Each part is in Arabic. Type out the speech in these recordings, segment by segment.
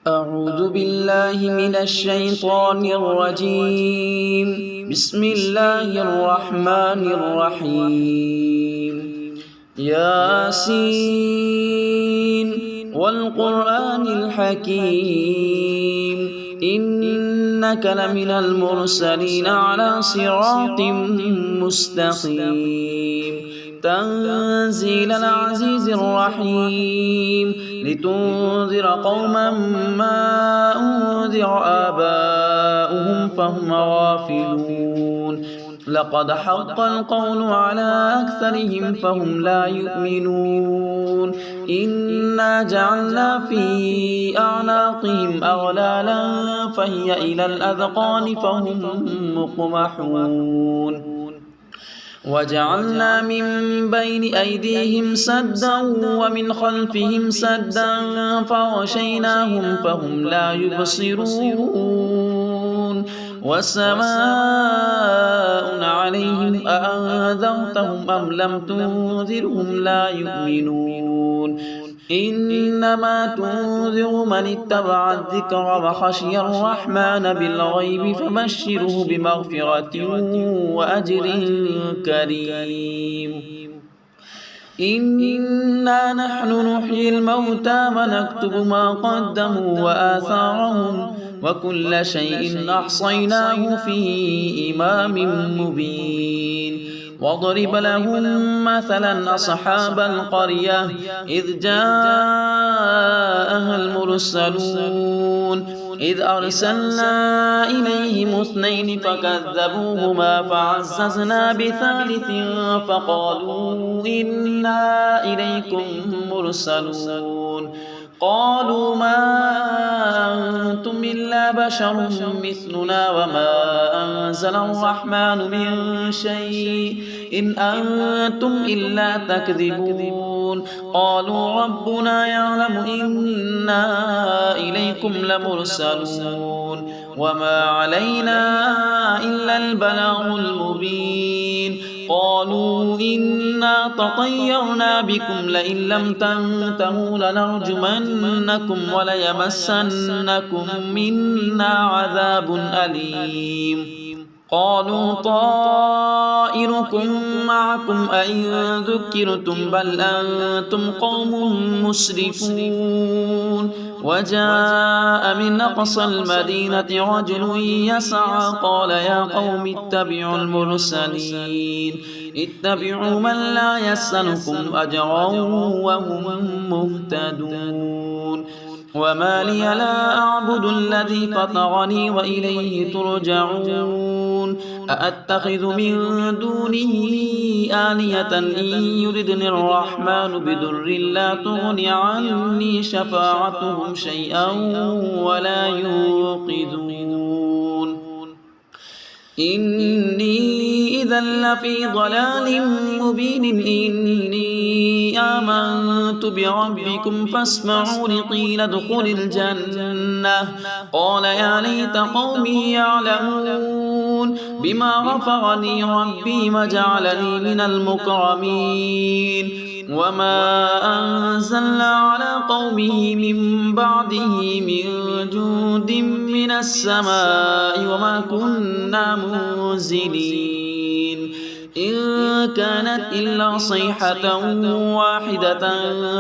أعوذ بالله من الشيطان الرجيم. بسم الله الرحمن الرحيم. ياسين والقرآن الحكيم إنك لمن المرسلين على صراط مستقيم تنزيل العزيز الرحيم لتنذر قوما ما أنذر آباؤهم فهم غافلون لقد حق القول على أكثرهم فهم لا يؤمنون إنا جعلنا في أعناقهم أغلالا فهي إلى الأذقان فهم مقمحون وجعلنا من بين أيديهم سدا ومن خلفهم سدا فغشيناهم فهم لا يبصرون وسواء عليهم أأنذرتهم أم لم تنذرهم لا يؤمنون إنما تنذر من اتبع الذكر وخشي الرحمن بالغيب فبشره بمغفرة وأجر كريم إنا نحن نحيي الموتى ونكتب ما قدموا وآثارهم وكل شيء أحصيناه في إمام مبين واضرب لهم مثلا أصحاب القرية إذ جاءها المرسلون إذ أرسلنا إليهم اثنين فكذبوهما فعززنا بثالث فقالوا إنا إليكم مرسلون قالوا ما أنتم إلا بشر مثلنا وما أنزل الرحمن من شيء إن أنتم إلا تكذبون قالوا ربنا يعلم إنا إليكم لمرسلون وما علينا إلا البلاغ المبين قالوا إنا تطيرنا بكم لئن لم تنتهوا لنرجمنكم وليمسنكم منا عذاب أليم قالوا طائركم معكم أئن ذكرتم بل أنتم قوم مسرفون وجاء من أقصى المدينة رجل يسعى قال يا قوم اتبعوا المرسلين اتبعوا من لا يسألكم أجرا وهم مهتدون وما لي لا أعبد الذي فطرني وإليه ترجعون أأتخذ من دونه آلهة إن يردني الرحمن بضر لا تغن عني شفاعتهم شيئا ولا ينقذون إني إذا لفي ضلال مبين إني آمنت بربكم فاسمعون قيل ادخل الجنة قال يا ليت قومي يعلمون بما غفر لي ربي وجعلني من المكرمين وما أنزلنا على قومه من بعده من جند من السماء وما كنا منزلين إن كانت إلا صيحة واحدة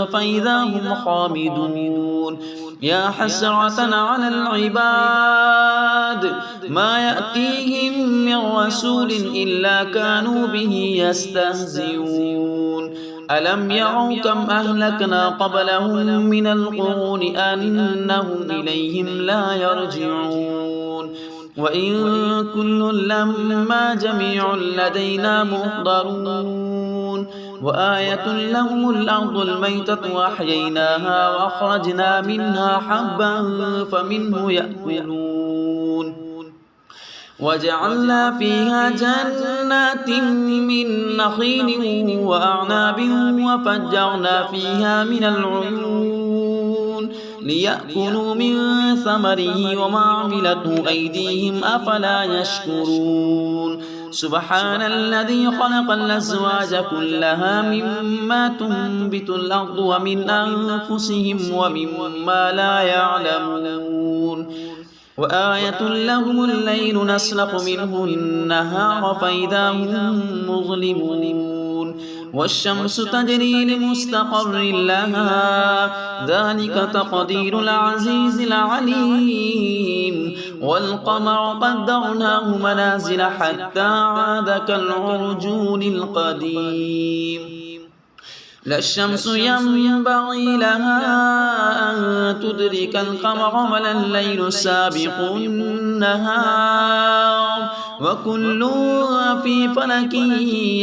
فإذا هم خامدون يا حسرة على العباد ما يأتيهم من رسول إلا كانوا به يستهزئون ألم يروا كم أهلكنا قبلهم من القرون أنهم إليهم لا يرجعون وإن كل لما جميع لدينا محضرون وآية لهم الأرض الميتة وأحييناها وأخرجنا منها حبا فمنه يأكلون وجعلنا فيها جنات من نخيل وأعناب وفجرنا فيها من العيون ليأكلوا من ثمره وما عملته أيديهم أفلا يشكرون سبحان الذي خلق الأزواج كلها مما تنبت الأرض ومن أنفسهم ومما لا يعلمون وآية لهم الليل نسلخ منه النهار فإذا هم مظلمون والشمس تجري لمستقر لها ذلك تقدير العزيز العليم والقمر قدرناه منازل حتى عاد كالعرجون القديم لا الشمس ينبغي لها أن تدرك القمر ولا الليل سابق النهار وكل في فلك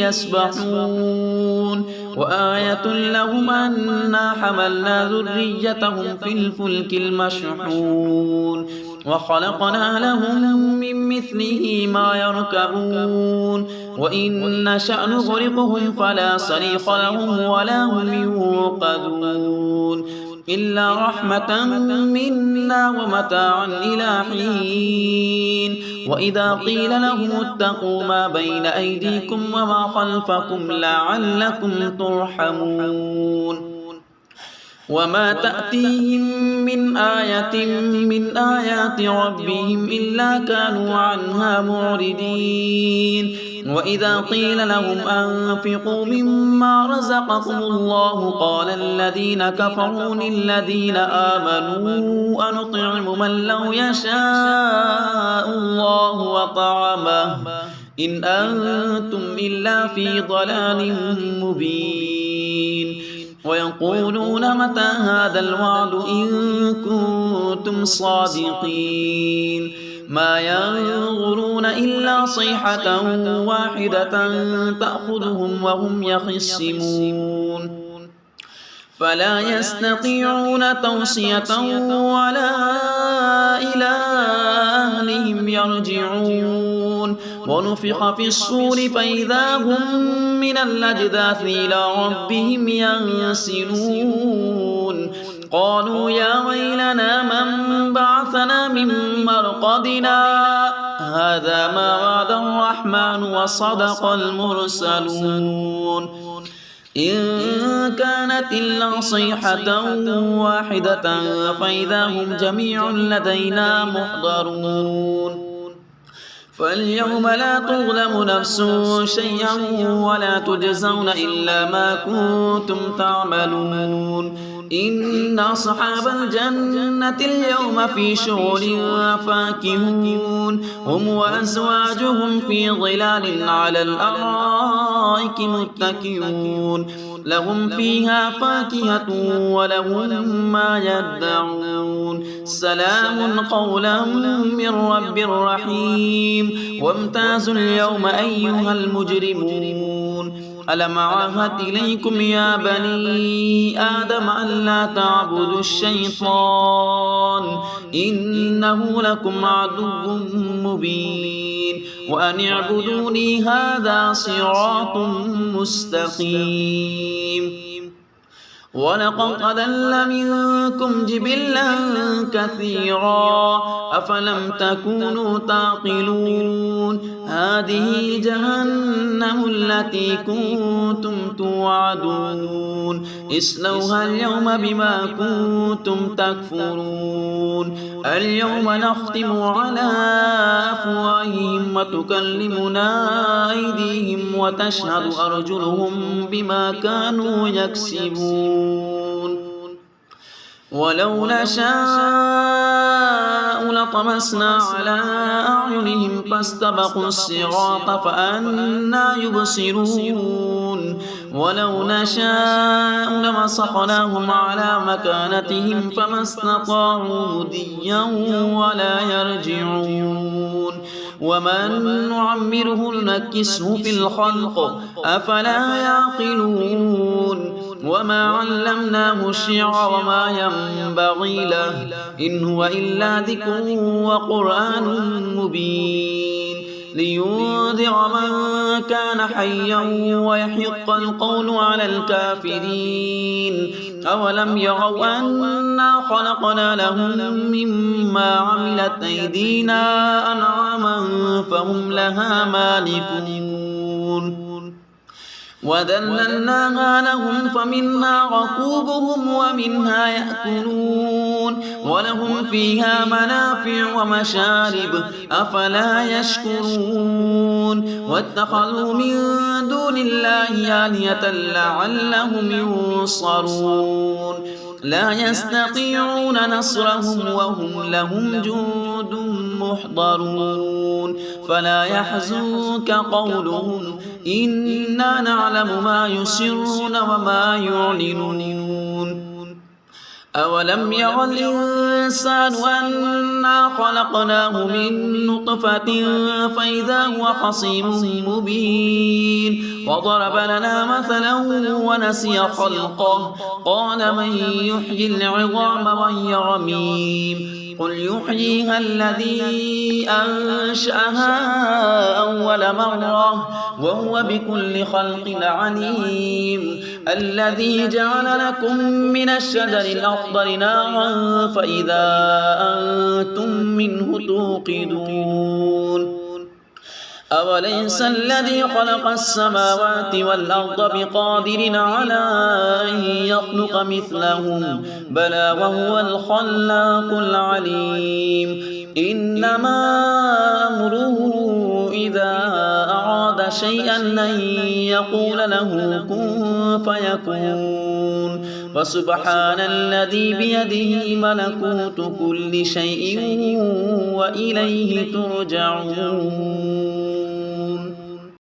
يسبحون وآية لهم أنا حملنا ذريتهم في الفلك المشحون وخلقنا لهم من مثله ما يركبون وإن نشأ نغرقهم فلا صريخ لهم ولا هم يوقظون إلا رحمة منا ومتاعا إلى حين وإذا قيل لهم اتقوا ما بين أيديكم وما خلفكم لعلكم ترحمون وما تأتيهم من آية من آيات ربهم إلا كانوا عنها معرضين وإذا قيل لهم أنفقوا مما رزقكم الله قال الذين كفروا للذين آمنوا أنطعم من لو يشاء الله وطعمه إن أنتم إلا في ضلال مبين ويقولون متى هذا الوعد إن كنتم صادقين ما ينظرون إلا صيحة واحدة تأخذهم وهم يخصمون فلا يستطيعون توصية ولا إلى أهلهم يرجعون ونفخ في الصور فإذا هم من الأجداث إلى ربهم ينسلون قالوا يا ويلنا من بعثنا من مرقدنا هذا ما وعد الرحمن وصدق المرسلون إن كانت إلا صيحة واحدة فإذا هم جميع لدينا محضرون فاليوم لا تظلم نفس شيئا ولا تجزون إلا ما كنتم تعملون إن أصحاب الجنة اليوم في شغل فاكهون هم وأزواجهم في ظلال على الأرائك متكئون لهم فيها فاكهة ولهم ما يدعون سلام قولا من رب رحيم وامتازوا اليوم أيها المجرمون ألم عهد إليكم يا بني آدم ألا تعبدوا الشيطان إنه لكم عدو مبين وأن اعبدوني هذا صراط مستقيم ولقد أضل منكم جبلا كثيرا أفلم تكونوا تعقلون هذه جهنم التي كنتم توعدون اصلوها اليوم بما كنتم تكفرون اليوم نختم على أفواههم وتكلمنا أيديهم وتشهد أرجلهم بما كانوا يكسبون ولو نشاء لطمسنا على أعينهم فاستبقوا الصراط فأنى يبصرون ولو نشاء لمسخناهم على مكانتهم فما استطاعوا مضيا ولا يرجعون ومن نعمره ننكسه في الخلق أفلا يعقلون وما علمناه الشعر وما ينبغي له إن هو إلا ذكر وقرآن مبين لينذر من كان حيا ويحق القول على الكافرين أولم يروا أنا خلقنا لهم مما عملت أيدينا أنعاما فهم لها مالكون وذللناها لهم فمنها ركوبهم ومنها يأكلون ولهم فيها منافع ومشارب أفلا يشكرون واتخذوا من دون الله آلهة لعلهم ينصرون لا يستطيعون نصرهم وهم لهم جند محضرون فلا يحزنك قولهم إنا نعلم ما يسرون وما يعلنون أولم ير الإنسان أنا خلقناه من نطفة فإذا هو خصيم مبين وضرب لنا مثلا ونسي خلقه قال من يحيي العظام وهي رميم قل يحييها الذي أنشأها أول مرة وهو بكل خلق عليم الذي جعل لكم من الشجر الأخضر نارا فإذا أنتم منه توقدون أوليس الذي خلق السماوات والأرض بقادر على أن يخلق مثلهم بلى وهو الخلاق العليم إنما أمره إذا أراد شيئا أن يقول له كن فيكون فسبحان الذي بيده ملكوت كل شيء وإليه ترجعون